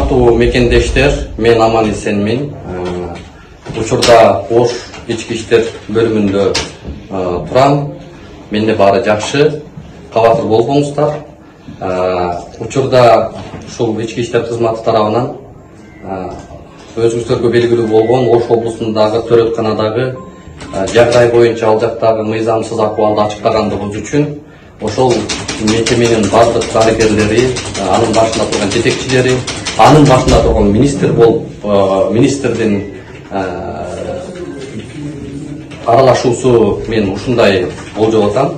Урматтуу мекендештер, мен аман эсенмин. Учурда Ош ички иштер бөлүмүндө турам. Менде баары жакшы. Кабатыр болбоңуздар. Учурда ушул ички иштер кызматы тарабынан өзүңүздөргө белгилүү болгон Ош облусундагы төрөтканадагы жагдай боюнча ал жактагы мыйзамсыз акыбалды ачыктагандыгыбыз үчүн ошол мекеменин бардык дарыгерлери, анын башында турган жетекчилери, анын башында турган министр болуп, министрдин аралашуусу мен ушундай болжоп атам.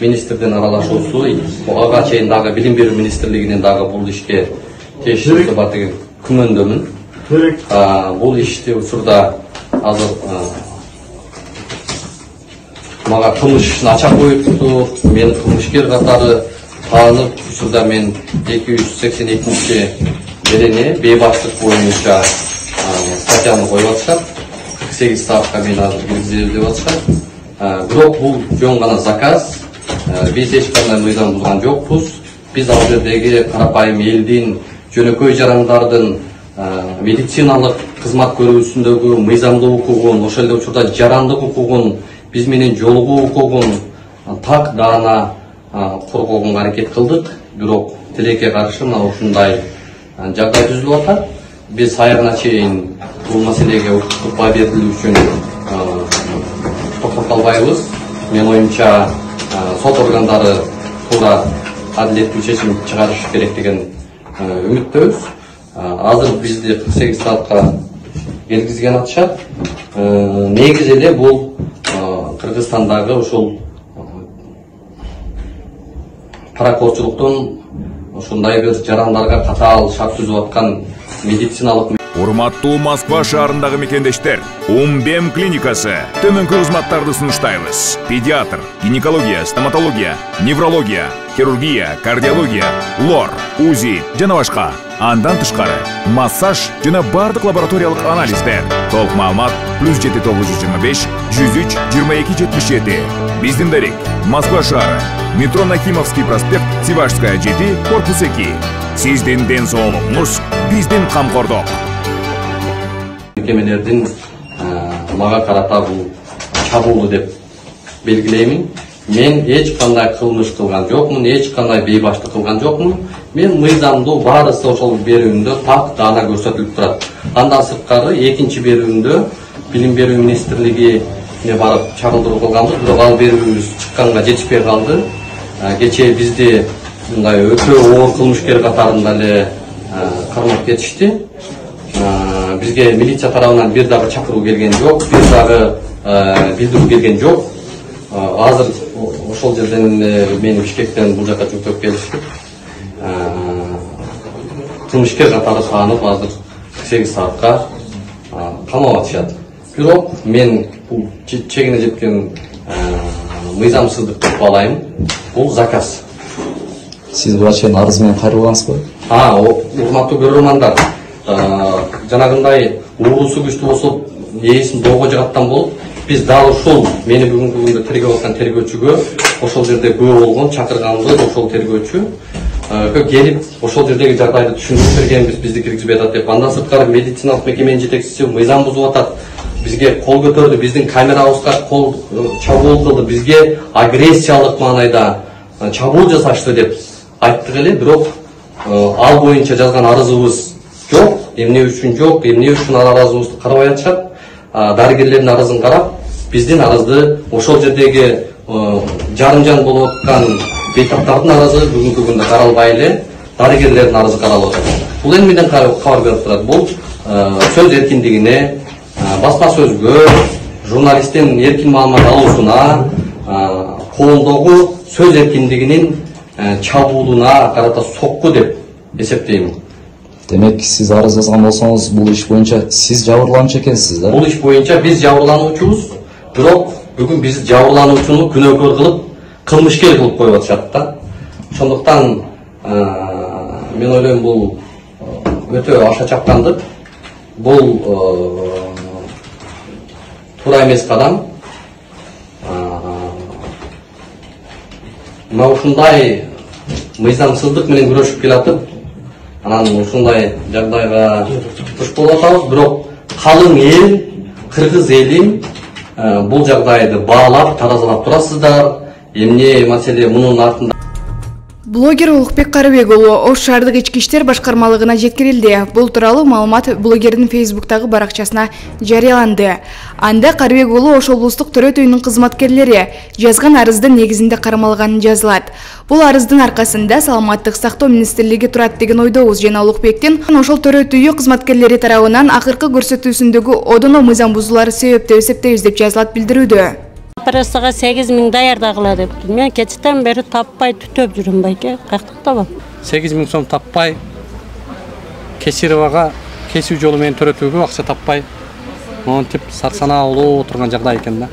Министрдин аралашуусу ага чейин дагы билим берүү министрлигинин дагы бул ишке тийиштүү бар деген күмөндөмүн. Бул ишти учурда азыр мага кылмыш ишин ача коюпту, мен кылмышкер катары таанып, учурда мен 282 берене бейбаштык боюнча статьяны коюп атышат. 48 саатка мен азыр киргизебиз деп атышат. Бирок бул жөн гана заказ. Биз эч кандай мыйзам бузган жокпуз. Биз ал жердеги карапайым элдин, жөнөкөй жарандардын медициналык кызмат көрүүсүндөгү мыйзамдуу укугун, ошол эле учурда жарандык укугун, биз менен жолугуу укугун так даана коргоого аракет кылдык. Бирок тилекке каршы мына ушундай жагдай түзүлүп атат. Биз аягына чейин бул маселеге укуктук баа берилүү үчүн токтоп калбайбыз. Мен оюмча сот органдары туура адилеттүү чечим чыгарыш керек деген үмүттөбүз. Азыр бизди 48 саатка келгизген атышат. Негизи эле бул Кыргызстандагы ушул паракорчулуктун ушундай бир жарандарга катаал шарт түзүп аткан медициналык. Урматтуу Москва шаарындагы мекендештер, Умбем клиникасы төмөнкү кызматтарды сунуштайбыз. Педиатр, гинекология, стоматология, неврология, хирургия, кардиология, лор, УЗИ жана башка. Андан тышкары массаж жана бардык лабораториялык анализдер. Толук маалымат +7925 103 22 77. Биздин дарек Москва шаары, метро Нахимовский проспект, Сивашская 7, корпус 2. Сиздин ден соолугуңуз биздин камкордук. Мекемелердин мага карата бул чабуулу деп белгилеймин. Мен эч кандай кылмыш кылган жокмун, эч кандай бейбаштык кылган жокмун. Мен мыйзамдуу баарысы ошол берүүмдө так даана көрсөтүлүп турат. Андан сырткары экинчи берүүмдө билим берүү министрлигине барып чагылдыруу кылганбыз, бирок ал берүүбүз чыкканга жетишпей калды. Кечээ бизди мындай өтө оор кылмышкер катарында эле кармап кетишти. Бизге милиция тарабынан бир дагы чакыруу келген жок, бир дагы билдирүү келген жок. Азыр ошол жерден мени Бишкектен бул жака жүктөп келишти. Кылмышкер катары таанып азыр 48 саатка камап атышат. Бирок мен бул чегине жеткен мыйзамсыздык деп баалайм. Бул заказ. Сиз буга чейин арыз менен кайрылгансызбы? Урматтуу көрөрмандар, жанагындай уурусу күчтүү болсо, ээсин доого жагаттан болуп, биз дал ушул мени бүгүнкү күндө тергеп аткан тергөөчүгө ошол жерде күбө болгон чакырганбыз, ошол тергөөчү келип ошол жердеги жагдайды түшүндүрүп бергенбиз, бизди киргизбей атат деп. Андан сырткары медициналык мекеменин жетекчиси мыйзам бузуп атат, бизге кол көтөрдү, биздин камерабызга кол чабуул кылды, бизге агрессиялык маанайда чабуул жасашты деп айттык эле. Бирок ал боюнча жазган арызыбыз жок, эмне үчүн жок, эмне үчүн ал арызыбызды карабай атышат. Дарыгерлердин арызын карап, биздин арызды ошол жердеги жарым-жан болуп аткан бейтаптардын арызы бүгүнкү күндө каралбай эле дарыгерлердин арызы каралып атат. Бул эмнеден кабар берип турат? Бул сөз эркиндигине, басма сөзгө, журналисттин эркин маалымат алуусуна, коомдогу сөз эркиндигинин чабуулуна карата сокку деп эсептейм. Демек, сиз арыз жазган болсоңуз, бул иш боюнча сиз жабырлануучу экенсиз да? Бул иш боюнча биз жабырлануучубуз, бирок бүгүн биз жабырлануучуну күнөөкөр кылып, кылмышкер кылып коюп атышат да. Ошондуктан мен ойлойм бул өтө аша чапкандык. Бул туура эмес кадам. Мына ушундай мыйзамсыздык менен күрөшүп келатып, Анан ушундай жагдайга туш болуп атабыз, бирок калың эл, кыргыз эли бул жагдайды баалап, таразалап турасыздар. Эмне маселе мунун артында? Блогер Улукбек Карыбек уулу Ош шаардык ички иштер башкармалыгына жеткирилди. Бул тууралуу маалымат блогердин Фейсбуктагы баракчасына жарыяланды. Анда Карыбек уулу Ош облустук төрөт үйүнүн кызматкерлери жазган арыздын негизинде кармалганын жазылат. Бул арыздын аркасында Саламаттык сактоо министрлиги турат деген ойдобуз жана Улукбектин ошол төрөт үйү кызматкерлери тарабынан акыркы көрсөтүүсүндөгү одоно мыйзам бузуулары себептеп эсептейбиз деп жазылат билдирүүдө. Операцияга 8.000 даярдагыла деп. Мен кечтен бери таппай түтөп жүрүм байке. Каяктан табам? 8.000 сом таппай, Кесировага кесүү жолу менен төрөтүүгө акча таппай, монтип сарсанаа болуп турган жагдай экен да.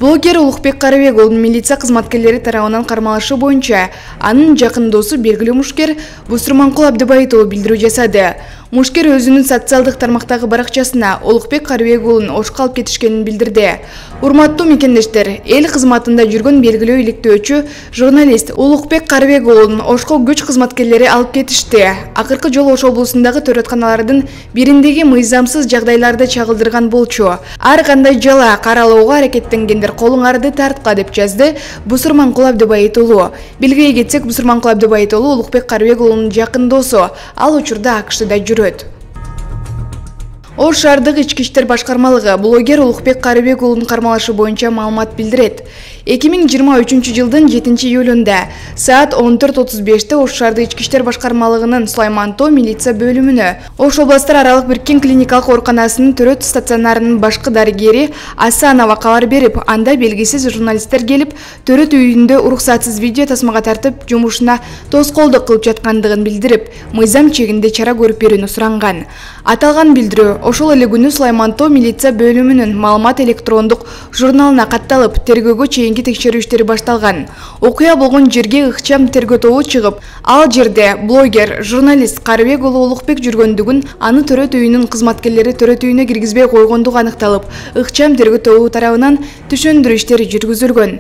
Блогер Улукбек Карыбек уулунун милиция кызматкерлери тарабынан кармалышы боюнча анын жакын досу белгилүү мушкер Бусурманкул Абдыбайыт уулу билдирүү жасады. Мушкер өзүнүн социалдык тармактагы баракчасына Улукбек Карыбек уулун Ошко алып кетишкенин билдирди. Урматтуу мекендештер, эл кызматында жүргөн белгилүү иликтөөчү журналист Улукбек Карыбек уулун Ошко күч кызматкерлери алып кетишти. Акыркы жолу Ош облусундагы төрөтканалардын бириндеги мыйзамсыз жагдайларды чагылдырган болчу. Ар кандай жала каралууга аракеттенгендер колуңарды тартка деп жазды Бусурманкул Абдыбайыт уулу. Билгиге кетсек, Бусурманкул Абдыбайыт уулу Улукбек Карыбек уулунун жакын досу. Ал учурда АКШда жүрөт. Ош шаардык ички иштер башкармалыгы блогер Улукбек Карыбек уулунун кармалышы боюнча маалымат билдирет. 2023 жылдын 7-июлунда саат 14:35 Ош шаардык ички иштер башкармалыгынын Сулайман-Тоо милиция бөлүмүнө Ош областар аралык бириккен клиникалык ооруканасынын төрөт стационарынын башкы дарыгери Асанова кабар берип, анда белгисиз журналисттер келип, төрөт үйүндө уруксатсыз видео тасмага тартып, жумушуна тоскоолдук кылып жаткандыгын билдирип, мыйзам чегинде чара көрүп берүүнү суранган. Аталган билдирүү ошол эле күнү Сулайман-Тоо милиция бөлүмүнүн маалымат электрондук журналына катталып, тергөөгө чейинки текшерүү иштери башталган. Окуя болгон жерге ыкчам тергөө тобу чыгып, ал жерде блогер, журналист Карыбек уулу Улукбек жүргөндүгүн, аны төрөт үйүнүн кызматкерлери төрөт үйүнө киргизбей койгондугу аныкталып, ыкчам тергөө тобу тарабынан түшүндүрүү иштери жүргүзүлгөн.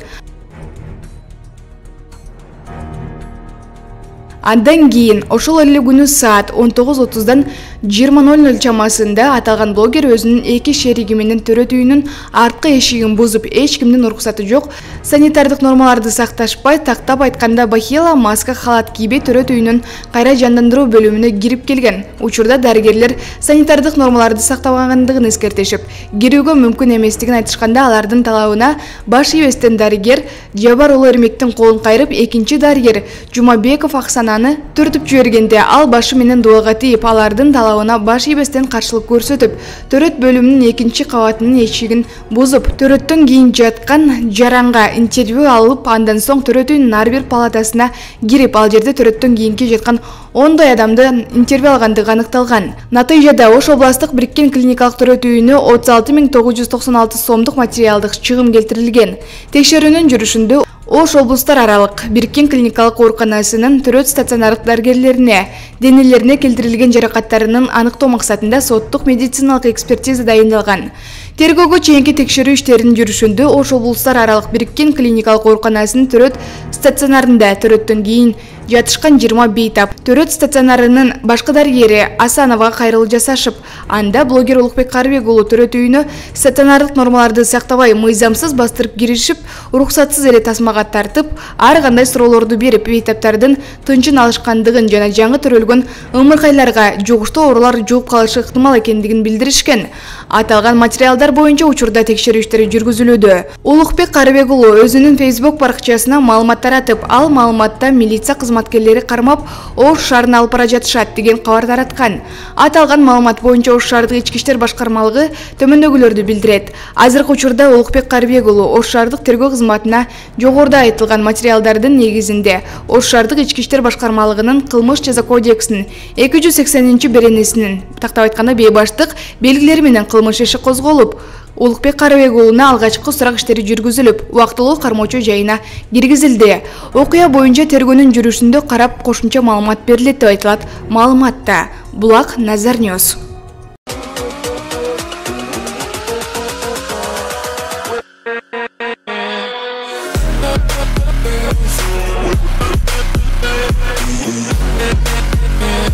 Андан кийин ошол эле күнү саат 19:30-дан 20:00 чамасында аталган блогер өзүнүн эки шериги менен төрөт үйүнүн арткы эшигин бузуп, эч кимдин уруксаты жок, санитардык нормаларды сакташпай, тактап айтканда бахила, маска, халат кийбей төрөт үйүнүн кайра жандандыруу бөлүмүнө кирип келген. Учурда дарыгерлер санитардык нормаларды сактабагандыгын эскертишип, кирүүгө мүмкүн эместигин айтышканда, алардын талабына баш ийбестен дарыгер Жабар уулу Эрмектин колун кайрып, экинчи дарыгер Жумабеков Аксананы түртүп жибергенде, ал башы менен дубалга тийип, алардын талабына баш ийбестен каршылык көрсөтүп, төрөт бөлүмүнүн экинчи кабатынын эшигин бузуп, төрөттөн кийин жаткан жаранга интервью алып, андан соң төрөт үйүнүн ар бир палатасына кирип, ал жерде төрөттөн кийинки жаткан 10 адамдан интервью алгандыгы аныкталган. Натыйжада Ош областык бириккен клиникалык төрөт үйүнө 36.996 сомдук материалдык чыгым келтирилген. Текшерүүнүн жүрүшүндө Ош облустар аралык бириккен клиникалык ооруканасынын төрөт стационардык дарыгерлерине денелерине келтирилген жаракаттарынын аныктоо максатында соттук медициналык экспертиза дайындалган. Тергөөгө чейинки текшерүү иштеринин жүрүшүндө Ош облустар аралык бириккен клиникалык ооруканасынын төрөт стационарында төрөттөн кийин жатышкан 20 бейтап төрөт стационарынын башкы дарыгери Асановага кайрылуу жасашып, анда блогер Улукбек Карыбек уулу төрөт үйүнө стационардык нормаларды сактабай, мыйзамсыз бастырып киришип, уруксатсыз эле тасмага тартып, ар кандай суроолорду берип, бейтаптардын тынчын алышкандыгын жана жаңы төрөлгөн ымыркайларга жугуштуу оорулар жугуп калышы ыктымал экендигин билдиришкен. Аталган материалдар боюнча учурда текшерүү иштери жүргүзүлүүдө. Улукбек Карыбек уулу өзүнүн Facebook баракчасына маалымат таратып, ал маалыматта милиция кызматкерлери кармап, Ош шаарына алып бара жатышат деген кабар тараткан. Аталган маалымат боюнча Ош шаардык ички иштер башкармалыгы төмөндөгүлөрдү билдирет. Азыркы учурда Улукбек Карыбек уулу Ош шаардык тергөө кызматына жогоруда айтылган материалдардын негизинде Ош шаардык ички иштер башкармалыгынын кылмыш жаза кодексинин 280-беренесинин тактап айтканда бейбаштык белгилери менен кылмыш иши козголуп, Улукбек Карыбек уулуна алгачкы сурак иштери жүргүзүлүп, убактылуу кармоочу жайына киргизилди. Окуя боюнча тергөөнүн жүрүшүндө карап кошумча маалымат берилет деп айтылат маалыматта. Булак Назар Ньюс.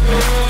М.